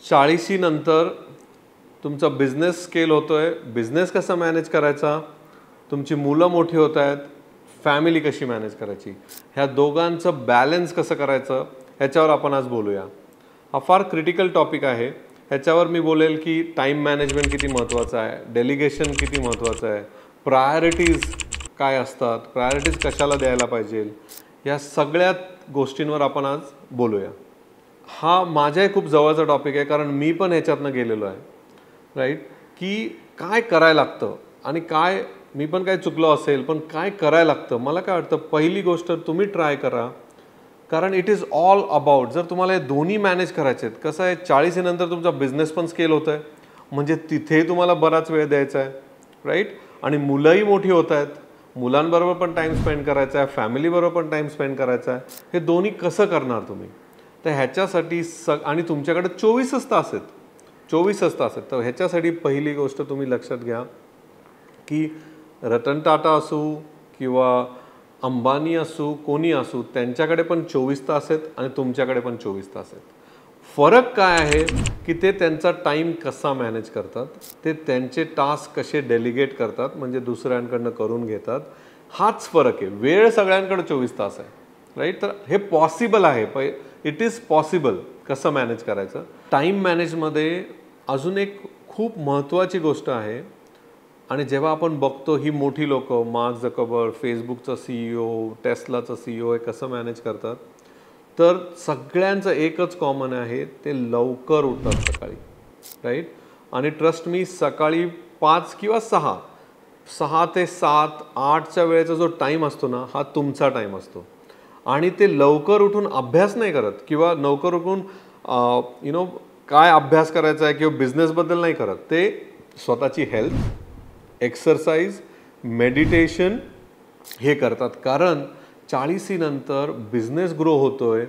40 नंतर तुमचा business scale होतोय, बिझनेस कसा मॅनेज करायचा, तुमची मुलं मोठी होत आहेत, फॅमिली कशी मॅनेज करायची, ह्या दोघांचं बॅलन्स कसं करायचं ह्याच्यावर आपण आज बोलूया. हा फार क्रिटिकल टॉपिक आहे. ह्याच्यावर मी बोलेल की टाईम मॅनेजमेंट किती महत्त्वाचं आहे, डेलिगेशन किती महत्त्वाचं आहे, प्रायोरिटीज काय असतात, प्रायोरिटीज कशाला द्यायला पाहिजे, या सगळ्या गोष्टींवर आपण आज बोलूया. हा माझ्याही खूप जवळचा टॉपिक आहे, कारण मी पण ह्याच्यातनं गेलेलो आहे. राईट, की काय करायला लागतं आणि काय मी पण काय चुकलो असेल पण काय करायला लागतं. मला काय वाटतं, पहिली गोष्ट तुम्ही ट्राय करा, कारण इट इज ऑल अबाउट जर तुम्हाला हे दोन्ही मॅनेज करायचे आहेत. कसं आहे, 40 नंतर तुमचा बिझनेस पण स्केल होत आहे, म्हणजे तिथे तुम्हाला बराच वेळ द्यायचा आहे. राईट, आणि मुलंही मोठी होत आहेत, मुलांबरोबर पण टाईम स्पेंड करायचा आहे, फॅमिलीबरोबर पण टाईम स्पेंड करायचा आहे. हे दोन्ही कसं करणार तुम्ही, तर ह्याच्यासाठी आणि तुमच्याकडे 24च तास आहेत, 24च तास आहेत. तर ह्याच्यासाठी पहिली गोष्ट तुम्ही लक्षात घ्या की रतन टाटा असू किंवा अंबानी असू, कोणी असू, त्यांच्याकडे पण 24 तास आहेत आणि तुमच्याकडे पण 24 तास आहेत. फरक काय आहे की ते त्यांचा टाईम कसा मॅनेज करतात, ते त्यांचे टास्क कसे डेलिगेट करतात, म्हणजे दुसऱ्यांकडनं करून घेतात. हाच फरक आहे. वेळ सगळ्यांकडे 24 तास आहे. राईट, तर हे पॉसिबल आहे. It is possible. कसं मॅनेज करायचं टाईम मॅनेजमध्ये अजून एक खूप महत्त्वाची गोष्ट आहे. आणि जेव्हा आपण बघतो ही मोठी लोक, मार्क झकरबर्ग, फेसबुकचा CEO, टेस्लाचा CEO हे कसं मॅनेज करतात, तर सगळ्यांचं एकच कॉमन आहे, ते लवकर उठतात सकाळी. राईट, आणि ट्रस्ट मी, सकाळी 5 किंवा 6 ते 7, 8च्या वेळेचा जो टाईम असतो ना, हा तुमचा टाईम असतो. आणि ते लवकर उठून अभ्यास नाही करत किंवा लवकर उठून काय अभ्यास करायचा आहे किंवा बिझनेसबद्दल नाही करत. ते स्वतःची हेल्थ, एक्सरसाइज, मेडिटेशन हे करतात. कारण 40 नंतर बिझनेस ग्रो होतोय,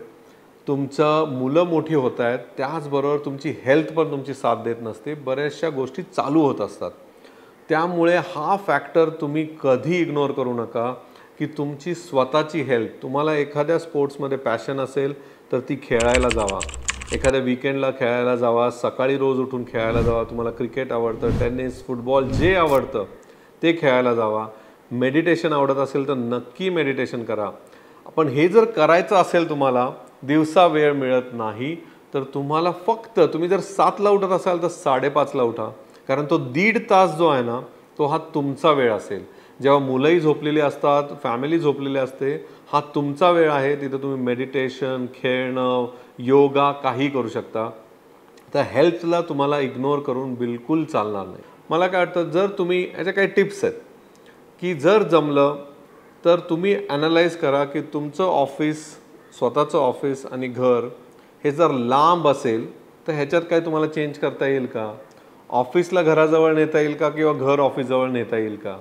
तुमचं मुलं मोठी होत आहेत, त्याचबरोबर तुमची हेल्थ पण तुमची साथ देत नसते, बऱ्याचशा गोष्टी चालू होत असतात. त्यामुळे हा फॅक्टर तुम्ही कधी इग्नोर करू नका की तुमची स्वतःची हेल्थ. तुम्हाला एखाद्या स्पोर्ट्समध्ये पॅशन असेल तर ती खेळायला जावा, एखाद्या वीकेंडला खेळायला जावा, सकाळी रोज उठून खेळायला जावा. तुम्हाला क्रिकेट आवडतं, टेनिस, फुटबॉल जे आवडतं ते खेळायला जावा. मेडिटेशन आवडत असेल तर नक्की मेडिटेशन करा. पण हे जर करायचं असेल, तुम्हाला दिवसा वेळ मिळत नाही, तर तुम्हाला फक्त, तुम्ही जर 7ला उठत असाल तर 5:30ला उठा. कारण तो 1.5 तास जो आहे ना, तो हा तुमचा वेळ असेल. जेव्हा मुलंही झोपलेली असतात, फॅमिली झोपलेली असते, हा तुमचा वेळ आहे. तिथं तुम्ही मेडिटेशन, खेळणं, योगा काही करू शकता. तर हेल्थला तुम्हाला इग्नोर करून बिलकुल चालणार नाही. मला काय वाटतं, जर तुम्ही, याच्या काही टिप्स आहेत की जर जमलं तर तुम्ही ॲनालाइज करा की तुमचं ऑफिस, स्वतःचं ऑफिस आणि घर हे जर लांब असेल तर ह्याच्यात काय तुम्हाला चेंज करता येईल का, ऑफिसला घराजवळ नेता येईल का किंवा घर ऑफिसजवळ नेता येईल का,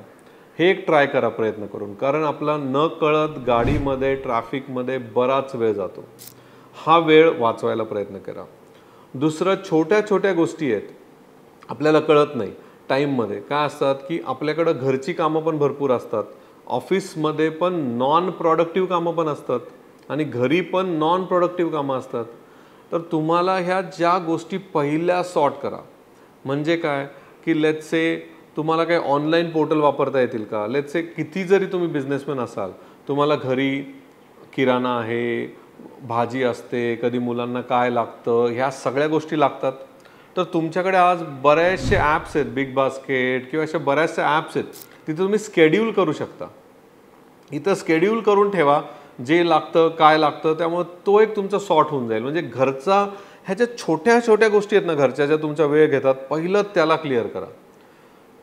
हे एक ट्राय करा प्रयत्न करून. कारण आपला न कळत गाडीमध्ये, ट्रॅफिकमध्ये बराच वेळ जातो. हा वेळ वाचवायला प्रयत्न करा. दुसरं, छोट्या छोट्या गोष्टी आहेत आपल्याला कळत नाही टाईममध्ये. काय असतात की आपल्याकडं घरची कामं पण भरपूर असतात, ऑफिसमध्ये पण नॉन प्रोडक्टिव्ह कामं पण असतात आणि घरी पण नॉन प्रोडक्टिव्ह कामं असतात. तर तुम्हाला ह्या ज्या गोष्टी पहिल्या सॉर्ट करा. म्हणजे काय की लेट्स से तुम्हाला काही ऑनलाईन पोर्टल वापरता येतील का. लेट्स से किती जरी तुम्ही बिझनेसमॅन असाल, तुम्हाला घरी किराणा आहे, भाजी असते, कधी मुलांना काय लागतं, ह्या सगळ्या गोष्टी लागतात. तर तुमच्याकडे आज बरेचसे ॲप्स आहेत, बिग बास्केट किंवा अशा बऱ्याचशा ॲप्स आहेत, तिथे तुम्ही स्केड्यूल करू शकता. इथं स्केड्यूल करून ठेवा जे लागतं, काय लागतं. त्यामुळे तो एक तुमचा सॉर्ट होऊन जाईल. म्हणजे घरचा, ह्याच्या छोट्या छोट्या गोष्टी आहेत ना घरच्या, ज्या तुमचा वेळ घेतात, पहिलं त्याला क्लिअर करा.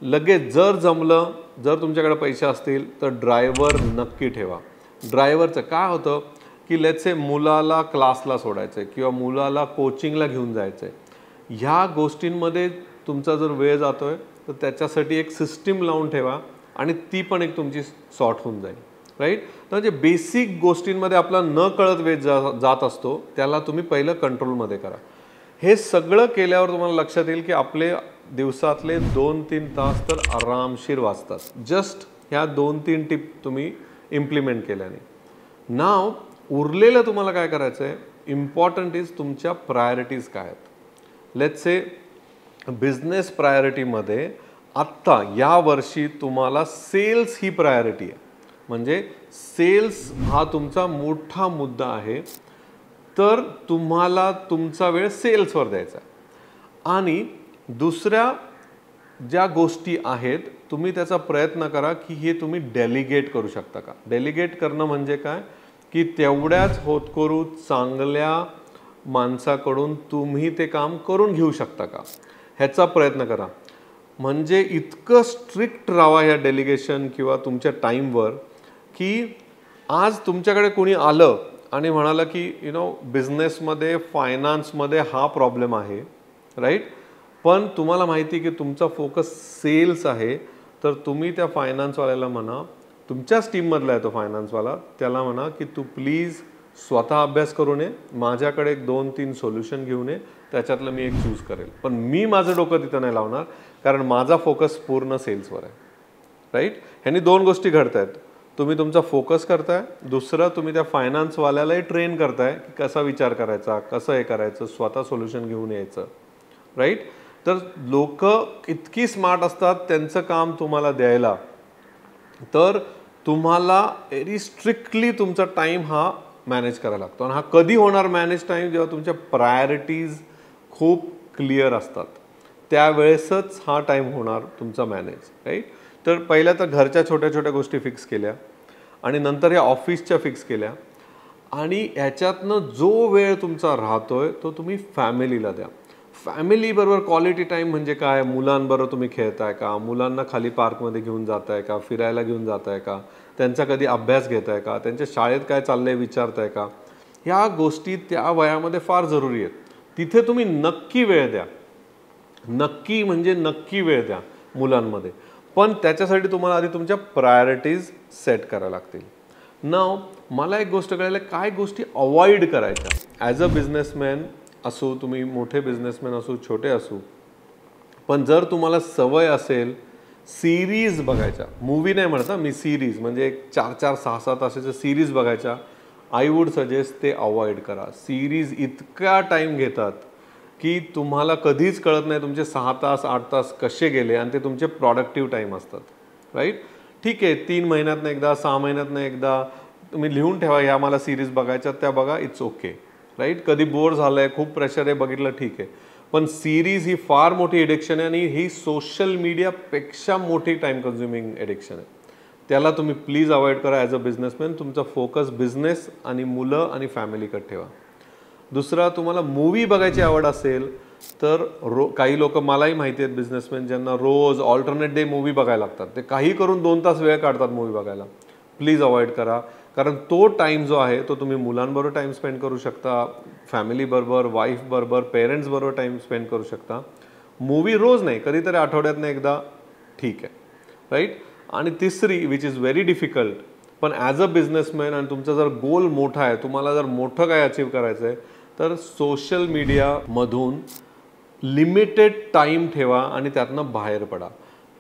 लगेच जर जमलं, जर तुमच्याकडे पैसे असतील तर ड्रायव्हर नक्की ठेवा. ड्रायव्हरचं काय होतं की लेट्स से मुलाला क्लासला सोडायचं आहे किंवा मुलाला कोचिंगला घेऊन जायचं आहे, ह्या गोष्टींमध्ये तुमचा जर वेळ जातो आहे तर त्याच्यासाठी एक सिस्टीम लावून ठेवा आणि ती पण एक तुमची सॉर्ट होऊन जाईल. राईट, तर म्हणजे बेसिक गोष्टींमध्ये आपला न कळत वेळ जात असतो, त्याला तुम्ही पहिलं कंट्रोलमध्ये करा. हे सगळं केल्यावर तुम्हाला लक्षात येईल की आपले दिवसातले 2-3 तास तर आरामशीर वाचतात, जस्ट ह्या 2-3 टिप तुम्ही इम्प्लिमेंट केल्याने. नाव उरलेलं तुम्हाला काय करायचं आहे, इम्पॉर्टंट इज तुमच्या प्रायोरिटीज काय आहेत. लेट्स से बिझनेस प्रायोरिटीमध्ये आत्ता या वर्षी तुम्हाला सेल्स ही प्रायोरिटी आहे, म्हणजे सेल्स हा तुमचा मोठा मुद्दा आहे, तर तुम्हाला तुमचा वेळ सेल्सवर द्यायचा आहे. आणि दुसऱ्या ज्या गोष्टी आहेत तुम्ही त्याचा प्रयत्न करा की हे तुम्ही डेलिगेट करू शकता का. डेलिगेट करणं म्हणजे काय की तेवढ्याच होतकरू चांगल्या माणसाकडून तुम्ही ते काम करून घेऊ शकता का ह्याचा प्रयत्न करा. म्हणजे इतकं स्ट्रिक्ट राहा ह्या डेलिगेशन किंवा तुमच्या टाईमवर की आज तुमच्याकडे कोणी आलं आणि म्हणाला की बिझनेसमध्ये फायनान्समध्ये हा प्रॉब्लेम आहे, राईट, पण तुम्हाला माहिती की तुमचा फोकस सेल्स आहे, तर तुम्ही त्या फायनान्सवाल्याला म्हणा, तुमच्याच टीममधला आहे तो फायनान्सवाला, त्याला म्हणा की तू प्लीज स्वतः अभ्यास करून ये, माझ्याकडे एक 2-3 सोल्युशन घेऊन ये, त्याच्यातलं मी एक चूज करेल, पण मी माझं डोकं तिथं नाही लावणार कारण माझा फोकस पूर्ण सेल्सवर आहे, राईट. ह्यांनी 2 गोष्टी घडत आहेत. तुम्ही तुमचा फोकस करताय, दुसरं तुम्ही त्या फायनान्सवाल्यालाही ट्रेन करताय की कसा विचार करायचा, कसं हे करायचं, स्वतः सोल्युशन घेऊन यायचं, राईट. तर लोक इतकी स्मार्ट असतात त्यांचं काम तुम्हाला द्यायला, तर तुम्हाला व्हेरी स्ट्रिक्टली तुमचा टाईम हा मॅनेज करायला लागतो. आणि हा कधी होणार मॅनेज टाईम, जेव्हा तुमच्या प्रायोरिटीज खूप क्लिअर असतात, त्यावेळेसच हा टाईम होणार तुमचा मॅनेज, राईट. तर पहिल्या तर घरच्या छोट्या छोट्या गोष्टी फिक्स केल्या आणि नंतर या ऑफिसच्या फिक्स केल्या आणि ह्याच्यातनं जो वेळ तुमचा राहतोय तो तुम्ही फॅमिलीला द्या. फॅमिलीबरोबर क्वालिटी टाईम म्हणजे काय, मुलांबरोबर तुम्ही खेळताय का, मुलांना खाली पार्कमध्ये घेऊन जाताय का, फिरायला घेऊन जाताय का, त्यांचा कधी अभ्यास घेताय का, त्यांच्या शाळेत काय चाललंय विचारताय का, ह्या गोष्टी त्या वयामध्ये फार जरुरी आहेत. तिथे तुम्ही नक्की वेळ द्या, नक्की म्हणजे नक्की वेळ द्या मुलांमध्ये, पण त्याच्यासाठी तुम्हाला आधी तुमच्या प्रायोरिटीज सेट करायला लागतील. नाव मला एक गोष्ट कळायला, काय गोष्टी अवॉइड करायच्या ॲज अ बिझनेसमॅन असो, तुम्ही मोठे बिझनेसमॅन असो छोटे असो, पण जर तुम्हाला सवय असेल सिरीज बघायच्या, मूवी नाही म्हणता मी, सिरीज म्हणजे 4-4, 6-6 तासाच्या सिरीज बघायच्या, आय वूड सजेस्ट ते अवॉइड करा. सिरीज इतका टाईम घेतात की तुम्हाला कधीच कळत नाही तुमचे 6 तास 8 तास कसे गेले आणि ते तुमचे प्रॉडक्टिव्ह टाईम असतात, राईट. ठीक आहे, 3 महिन्यातनं एकदा 6 महिन्यातनं एकदा तुम्ही लिहून ठेवा ह्या मला सिरीज बघायच्या, त्या बघा, इट्स ओके, राईट. कधी बोर झालं आहे, खूप प्रेशर आहे, बघितलं ठीक आहे, पण सिरीज ही फार मोठी एडिक्शन आहे आणि ही सोशल मीडियापेक्षा मोठी टाईम कन्झ्युमिंग एडिक्शन आहे. त्याला तुम्ही प्लीज अवॉइड करा ॲज अ बिझनेसमॅन. तुमचा फोकस बिझनेस आणि मुलं आणि फॅमिलीकडे ठेवा. दुसरा, तुम्हाला मूवी बघायची आवड असेल तर काही लोक मलाही माहिती आहेत बिझनेसमॅन ज्यांना रोज ऑल्टरनेट डे मूवी बघायला लागतात, ते काही करून 2 तास वेळ काढतात मूवी बघायला. प्लीज अवॉइड करा, कारण तो टाईम जो आहे तो तुम्ही मुलांबरोबर टाईम स्पेंड करू शकता, फॅमिलीबरोबर, वाईफबरोबर, पेरेंट्सबरोबर टाईम स्पेंड करू शकता. मूवी रोज नाही, कधीतरी आठवड्यातनं एकदा ठीक आहे, राईट. आणि तिसरी, विच इज व्हेरी डिफिकल्ट, पण ॲज अ बिझनेसमॅन आणि तुमचा जर गोल मोठा आहे, तुम्हाला जर मोठं काय अचीव करायचं आहे, तर सोशल मीडियामधून लिमिटेड टाईम ठेवा आणि त्यातनं बाहेर पडा.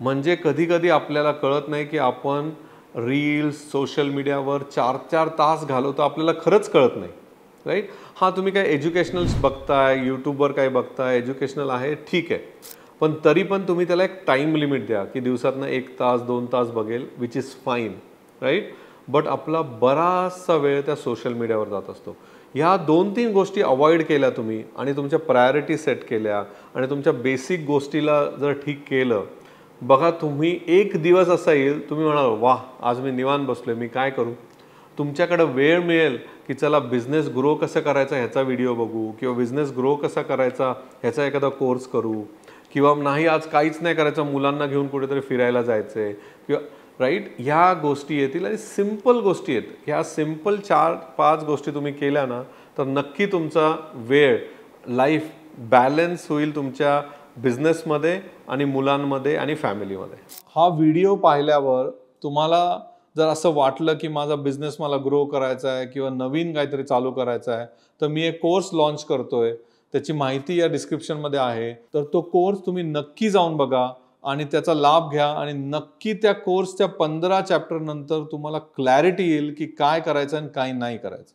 म्हणजे कधी कधी आपल्याला कळत नाही की आपण रील्स सोशल मीडियावर 4-4 तास घालवतो, आपल्याला खरंच कळत नाही, राईट. हां, तुम्ही काय एज्युकेशनल्स बघताय, यूट्यूबवर काय बघताय, एज्युकेशनल आहे, ठीक आहे, पण तरी पण तुम्ही त्याला एक टाईम लिमिट द्या की दिवसातनं 1 तास 2 तास बघेल, which is fine, right. But आपला बराचसा वेळ त्या सोशल मीडियावर जात असतो. ह्या 2-3 गोष्टी अवॉइड केल्या तुम्ही आणि तुमच्या प्रायोरिटी सेट केल्या आणि तुमच्या बेसिक गोष्टीला जर ठीक केलं, बघा तुम्ही एक दिवस असा येईल तुम्ही म्हणाल वाह आज मी निवांत बसलोय, मी काय करू. तुमच्याकडे वेळ मिळेल की चला बिझनेस ग्रो कसं करायचा ह्याचा व्हिडिओ बघू, किंवा बिझनेस ग्रो कसा करायचा ह्याचा एखादा कोर्स करू, किंवा नाही आज काहीच नाही करायचं, मुलांना घेऊन कुठेतरी फिरायला जायचं आहे, किंवा राईट, ह्या गोष्टी येतील आणि सिम्पल गोष्टी आहेत. ह्या सिम्पल 4-5 गोष्टी तुम्ही केल्या ना, तर नक्की तुमचा वेळ, लाईफ बॅलन्स होईल तुमच्या बिझनेसमध्ये आणि मुलांमध्ये आणि फॅमिलीमध्ये. हा व्हिडिओ पाहिल्यावर तुम्हाला जर असं वाटलं की माझा बिझनेस मला ग्रो करायचा आहे किंवा नवीन काहीतरी चालू करायचं आहे, तर मी एक कोर्स लॉन्च करतोय, त्याची माहिती या डिस्क्रिप्शनमध्ये आहे, तर तो कोर्स तुम्ही नक्की जाऊन बघा आणि त्याचा लाभ घ्या. आणि नक्की त्या कोर्सच्या 15 चॅप्टर नंतर तुम्हाला क्लॅरिटी येईल की काय करायचं आणि काय नाही करायचं.